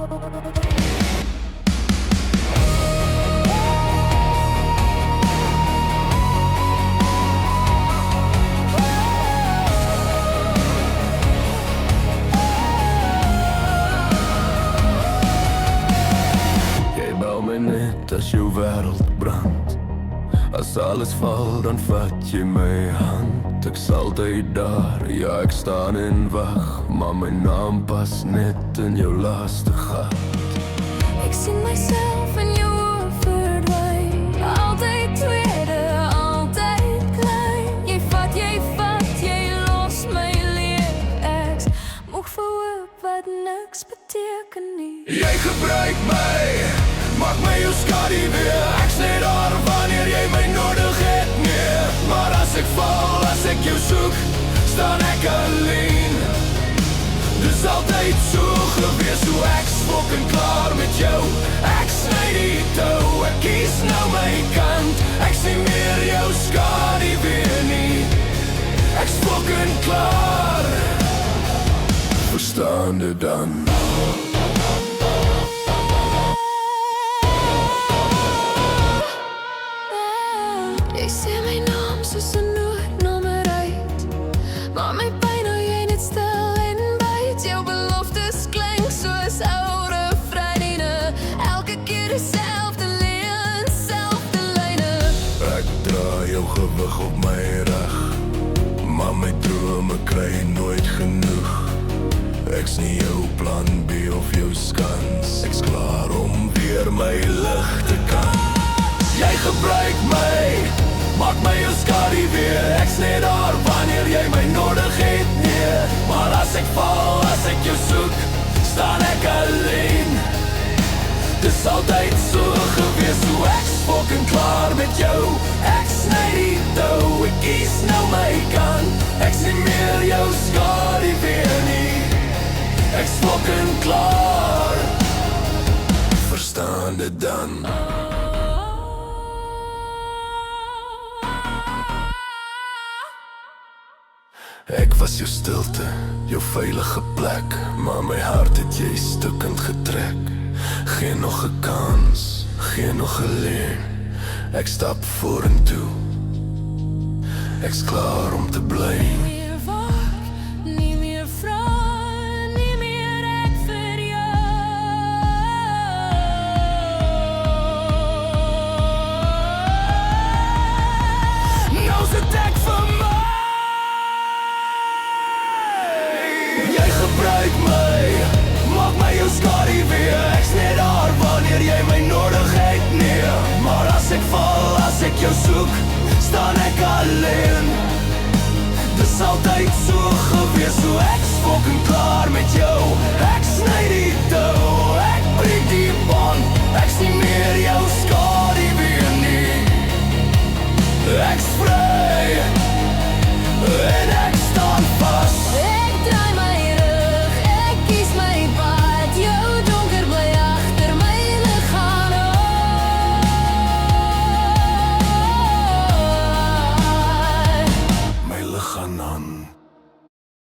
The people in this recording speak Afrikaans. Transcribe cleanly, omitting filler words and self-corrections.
Jy bel my net as jou wêreld brand. As alles val, dan vat jy my hand. Ek sal altyd daar, ja ek staan en wag, maar my naam pas net in jou laaste gat. Ek sien myself in jou oë verdwyn. Altyd tweede, altyd klein. Jy vat, jy los my leef. Ek's moeg vir hoop wat niks beteken nie. Jy gebruik my, maak my jou skaduwee. Ek's net daar wanneer jy my nodig het, nee. Maar as ek val, as ek jou soek, staan ek alleen. Dis altyd so gewees, hoe ek's fucking klaar met jou. Ek sny die tou, ek kies nou my kant. Ek sien meer jou skaduwee nie. Ek's fucking klaar. Verstaan dit dan? Jy sê my naam soos 'n noodnommer uit, maar my pyn hou jy net stil en byt. Jou beloftes klink soos ou refreine. Elke keer dieselfde leuen, selfde lyne. Ek dra jou gewig op my rug, maar my drome kry nooit genoeg. Ek's nie jou plan B of jou skans. Ek's klaar om weer my lig te kan. Jy gebruik my, maak my jou skaduwee. Ek's net daar wanneer jy my nodig het, nee. Maar as ek val, as ek jou soek, staan ek alleen. Dis altyd so gewees, hoe ek's fucking klaar met jou. Ek sny die tou, ek kies nou my kant. Ek's nie meer jou skaduwee nie. Ek's fucking klaar. Verstaan dit dan? Ek was jou stilte, jou veilige plek, maar my hart het jy stukkend getrek. Geen nog 'n kans, geen nog 'n leuen. Ek stap vorentoe. Ek's klaar om te bly. Nie meer wag, nie meer vra, nie meer ek vir jou. Nou's dit ek vir my. Jy gebruik my, maak my jou skaduwee. Ek's net daar wanneer jy my nodig het, nee. Maar as ek val, as ek jou soek, staan ek alleen. Dis altyd so gewees, hoe ek's fucking klaar met jou. Ek sny